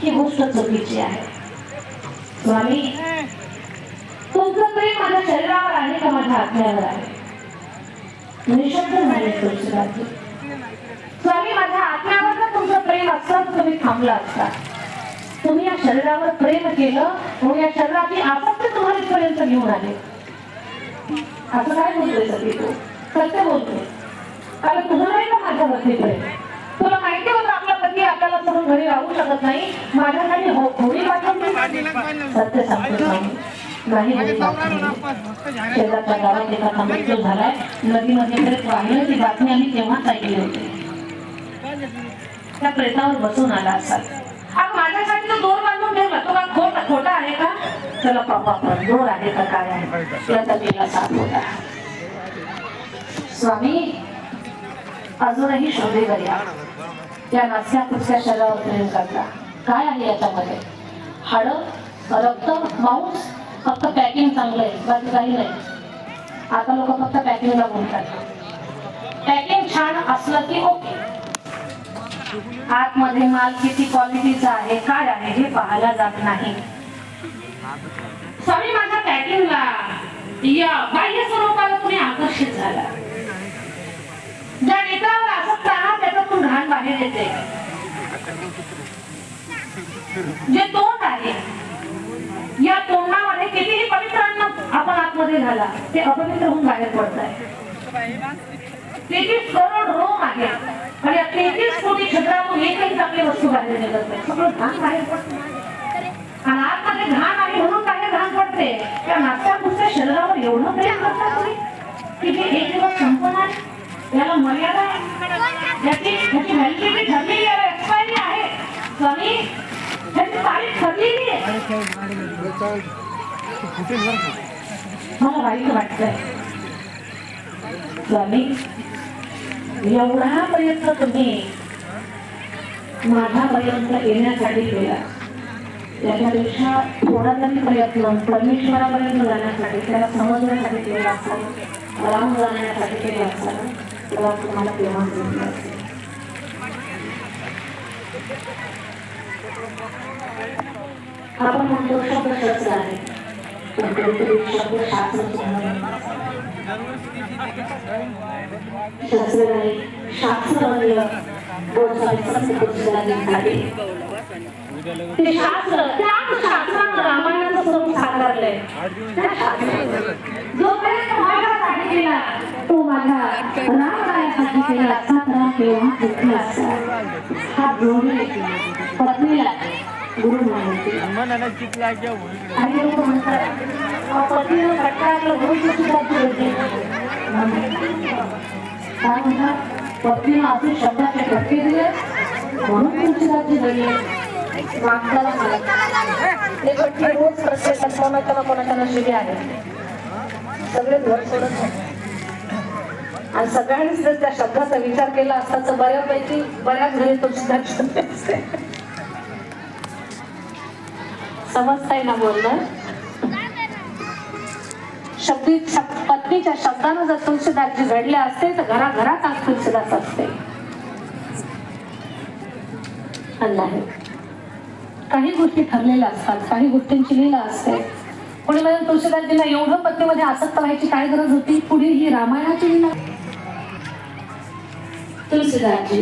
ही गोष्ट चुकीची आहे. स्वामी, तुमचं प्रेम माझ्या शरीरावर आहे का माझ्या आत्म्यावर आहे? निशब्द झाले तुळशीदासजी. स्वामी, माझ्या आत्म्यावर जर तुमचं प्रेम असतं तर तुम्ही थांबला असता. तुम्ही या शरीरावर प्रेम केलं म्हणून या शरीराची आसक्ती तुम्हाला इथपर्यंत घेऊन आले. असं काय बोलतोय सगळी तू? सत्य बोलतोय. कारण तुझं नाही का माझ्यावरती प्रेम? तुला माहिती होतं आपला पती आपल्याला सोडून घरी राहू शकत नाही, माझ्यासाठी होळी वाटवली. सत्य सांगतो नाही. शेजारच्या गावात एका मृत्यू झालाय, नदीमध्ये प्रेत वाहिलं. ती बातमी आम्ही तेव्हाच ऐकली होती. त्या प्रेतावर बसून आला असाल. आज माझ्यासाठी तो दोर बांधून ठेवला. तो का खोटा आहे का? चला पापा दोर आहे का काय आहे याचा गेला साथ होता. स्वामी, अजूनही शोधेवर या. या नास्या कुठच्या शरीरावर प्रेम करता. काय आहे याच्यामध्ये? हाडं, रक्त, मांस, फक्त पॅकिंग चांगलं आहे, बाकी काही नाही. आता लोक फक्त पॅकिंगला बोलतात. पॅकिंग छान असलं की ओके, आतमध्ये माल किती क्वालिटीचा आहे, काय आहे हे पाहायला जात नाही. स्वामी, माझ्या पॅकिंगला या बाह्य स्वरूपाला तुम्ही आकर्षित झाला. ज्या नेत्रावर आसक्त आहात त्याच्यातून घाण बाहेर येते. जे तोंड आहे या तोंडामध्ये कितीही पवित्र अन्न आपण आतमध्ये घाला ते अपवित्र होऊन बाहेर पडत आहे. 33 करोड रोम आहे आणि 33 कोटी छद्रातून एकही चांगली वस्तू बाहेर निघत नाही. सगळं घाण बाहेर पडते आणि आतमध्ये घाण आहे म्हणून बाहेर घाण पडते. त्या नाश्त्या पुढच्या शरीरावर एवढं प्रेम करता तुम्ही की जे एक दिवस संपणार. याला मर्यादा आहे, याची व्हॅलिडिटी ठरलेली आहे, एक्सपायरी आहे. स्वामी, याची तारीख ठरलेली आहे. मला वाईट वाटतंय स्वामी, एवढा प्रयत्न तुम्ही माझ्यापर्यंत येण्यासाठी केला. त्याच्यापेक्षा थोडा तरी प्रयत्न परमेश्वरापर्यंत जाण्यासाठी, त्याला समजण्यासाठी केला असता, राम जाण्यासाठी केला असता, तेव्हा तुम्हाला तेव्हा मिळालं असेल. आपण म्हणतो शब्द शस्त्र आहे, पण कधीतरी शब्द शास्त्र शस्त्र नाही, शास्त्र बनलं. ते शास्त्र, त्या शास्त्रानं रामायणाचं स्वरूप साकारलंय. जोपर्यंत माझ्यासाठी केला तो माझ्या रामायणासाठी केला असता तर केव्हा घेतला असता. हा जोडले पत्नीला गुरु मानते आणि लोक म्हणतात पतीनं कट्टाळलं गुरु सुद्धा जोडले. काय म्हणतात? पत्नीनं असे शब्दाचे फटके दिले म्हणून तुळशीदासजी घडले. मागताना ते फटके रोज प्रत्येक कोणाच्या नशिबी आहे. सगळे घर सोडत आणि सगळ्यांनीच जर त्या शब्दाचा विचार केला असता तर बऱ्यापैकी बऱ्याच घरी तुळशीदासजी असते. समजताय ना बोलणं? पत्नीच्या शब्दानं जर तुळशीदासजी घडले असते तर घराघरात आज तुळशीदास असते. नाही, काही गोष्टी ठरलेल्या असतात, काही गोष्टींची लीला असते. पुढे म्हणजे तुळशीदासजीला एवढं पत्नीमध्ये आसक्त व्हायची काय गरज होती? पुढे ही रामायणाची लीला. तुळशीदासजी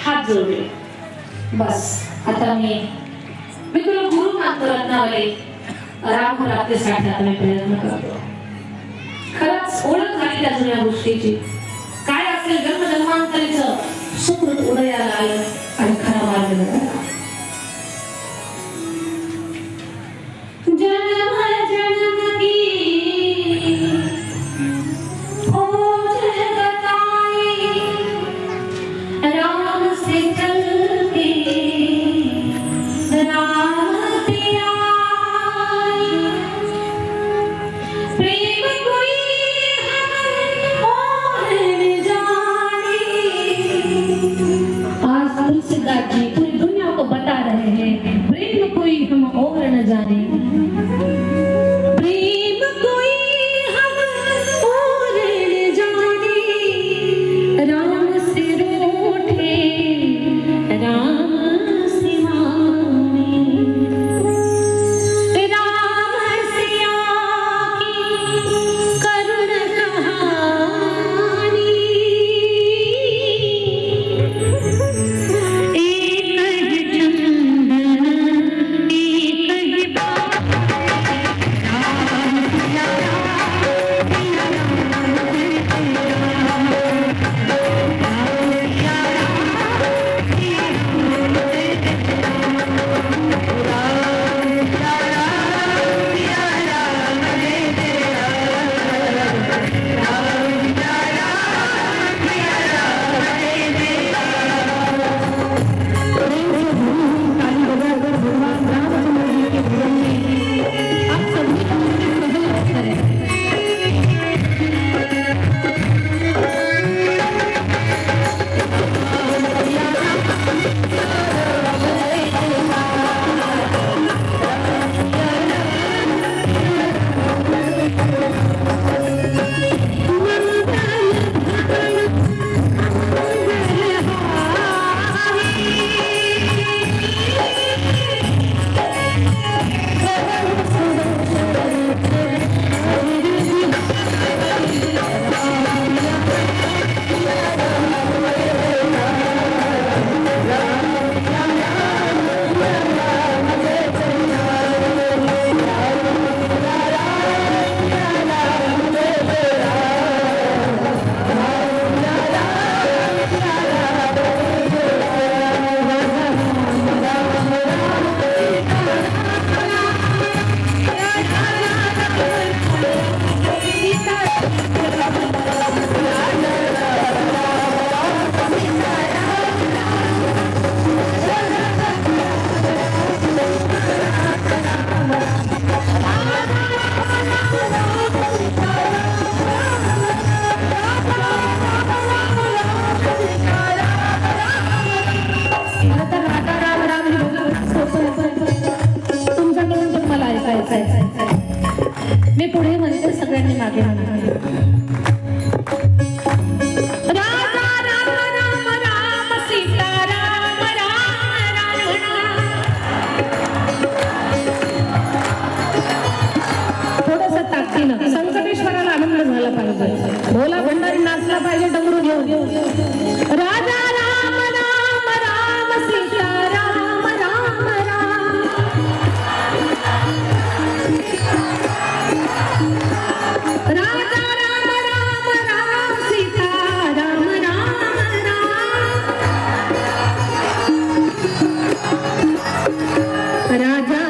हात जोडले. बस आता मी तुला गुरु मानतो रत्नावली. राम प्राप्तीसाठी आता मी प्रयत्न करतो. खरंच ओळख झाली त्या जुन्या गोष्टीची. काय असेल जन्मजन्मांतरीचं सुकृत उदयाला आलं आणि खरा मार्ग लागला. पूरी दुनिया को बता रहे हैं प्रेम कोई हम और न जाने, प्रेम कोई हम और न जाने, राम से रूठे आहे. मी पुढे म्हणते, सगळ्यांनी मागे म्हणा. राजा राम राम राम सीता राम राम राम. थोडस ताकदीनं संकटेश्वराला आनंद झाला पाहिजे, भोला भंडारी नाचला पाहिजे डमरू घेऊन. राजा राम राम राम सीता राम राम राम. राजा राम राम राम सीता राम राम राम. राजा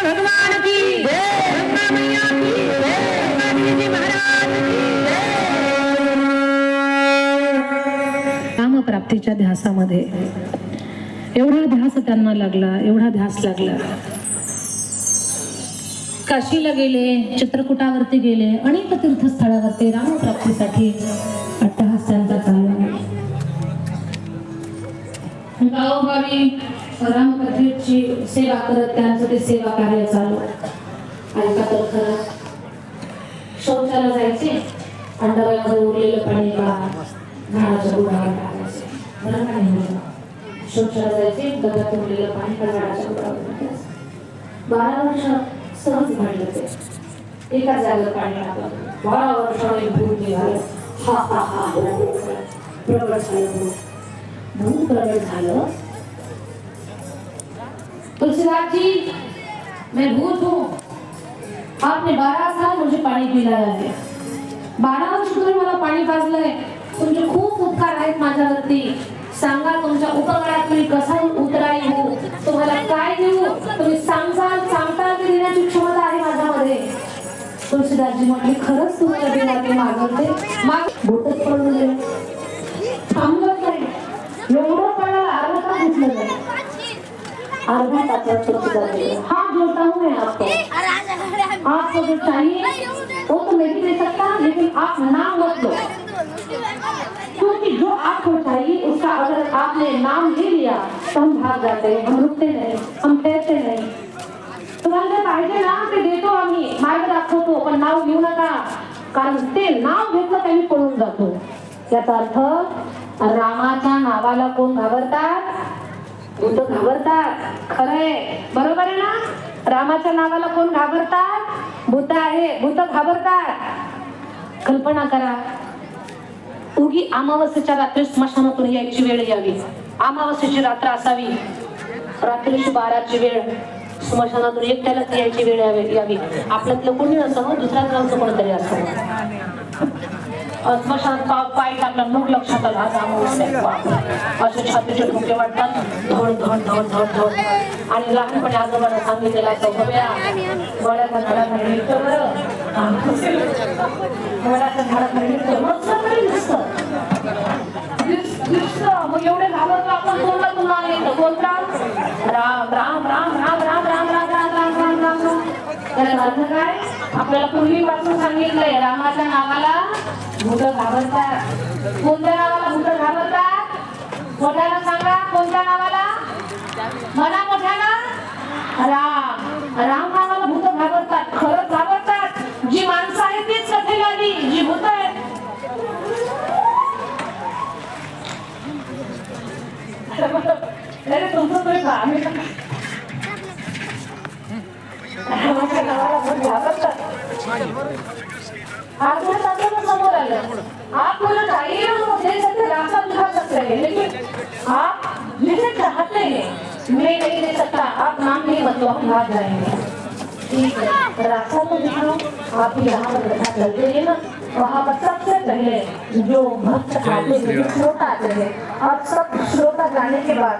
भगवान की गंगा मैया की गांधीजी महाराज की. रामप्राप्तीच्या ध्यासामध्ये एवढा ध्यास त्यांना लागला, एवढा ध्यास लागला. काशीला गेले, चित्रकूटावरती गेले, अनेक तीर्थस्थळावरती रामप्राप्तीसाठी अट्टहास त्यांचा चालला. गावोगावी रामकथेची सेवा करत त्यांचं ते सेवा कार्य चालू. ऐका तर खरं, शौचाला जायचे, अंडाव्यामध्ये उरलेलं पाणी झाडाच्या बुडावर टाकायचे. बरं का नाही? शौचाला जायचे, डब्यात उरलेलं पाणी झाडाच्या बुडावर टाकायचं. 12 वर्ष सहज घडलं ते. एका जागेवर पाणी टाकलं. 12 वर्षाने भूत निघालं. हा हा हा प्रगट झालं. भूत प्रगट झालं. तुलसीदास जी, मैं भूत हूँ, आपने 12 साल मुझे पाणी पिलाया है. 12 वर्ष तुम्ही मला पाणी पाजलंय. तुमचे खूप उपकार आहेत माझ्यावरती. सांगा तुमच्या उपकारात मी कसा उतराई हो, तुम्हाला काय देऊ, तुम्ही सांगसाल, सांगता ते देण्याची क्षमता आहे माझ्यामध्ये. तुलसीदासजी म्हटले, खरंच तुमच्या देण्याचे मागवते. भूतच पडून गेले, थांबलं नाही. एवढं पडायला अर्धा तास घेतलं नाही. अर्धा तासात तुलसीदास, हाँ जोता हूँ मैं आपको, आपको जो चाहिए वो तो मैं भी दे सकता, लेकिन आप नाम मत लो, क्योंकि जो आपको चाहिए उसका अगर आपने नाम ले लिया तो हम भाग जाते हैं, हम रुकते नहीं, हम ठहरते नाही. तुम्हाला पाहिजे ना ते देतो आम्ही, मार्ग दाखवतो, पण नाव घेऊ नका, कारण ते नाव घेतलं की आम्ही पळून जातो. याचा अर्थ रामाच्या नावाला कोण घाबरतात? भूत घाबरतात. खरंय, बरोबर आहे ना? रामाच्या नावाला कोण घाबरतात? भूत आहे, भूत घाबरतात. कल्पना करा, उगी अमावस्येच्या रात्री स्मशानातून यायची वेळ यावी. अमावस्येची रात्र असावी, रात्रीची 12ची वेळ, स्मशानातून एकट्यालाच यायची वेळ यावी. आपल्यातलं कोणी नसावं, दुसऱ्याच गावचं कोणतरी असावं. स्मशानात पाय टाकला, मग लक्षात आला आज अमावस्या. असे छातीचे ठोके वाटतात, धड धड धड धड धड. आणि लहानपणी आजोबांना सांगितलेला सौभव्या, वड्याच्या झाडाखाली निघतो बरं, वड्याच्या झाडाखाली निघतो, मग दिसतं. मग एवढे घाबरतो आपण, तोंडातून नाव येतं, बोलता राम राम राम राम राम राम राम राम राम राम राम राम. त्याचा अर्थ काय? आपल्याला पूर्वीपासून सांगितलंय, रामाच्या नावाला भूत घाबरतात. कोणत्या नावाला भूत घाबरतात? मोठ्याला सांगा कोणत्या नावाला? म्हणा मोठ्याला. राम. राम नावाला भूत घाबरतात, खरंच घाबरतात. जी माणसं आहेत तीच कथेला आली, जी भूत आहेत अरे तुमचं तुम्ही आम्ही समोर आलं. आप मुझे चाहिए वो दे सकते, रास्ता दिखा सकते हैं, लेकिन आप जिसे चाहते हैं मैं नहीं दे सकता. आप नाम नहीं बताओ, हम भाग जाएंगे. ठीक है, रास्ता तो दिखाओ. आप यहाँ पर बैठा चलते हैं ना, वहाँ पर सबसे पहले जो भक्त आते हैं, श्रोता आते हैं, और सब श्रोता जाने के बाद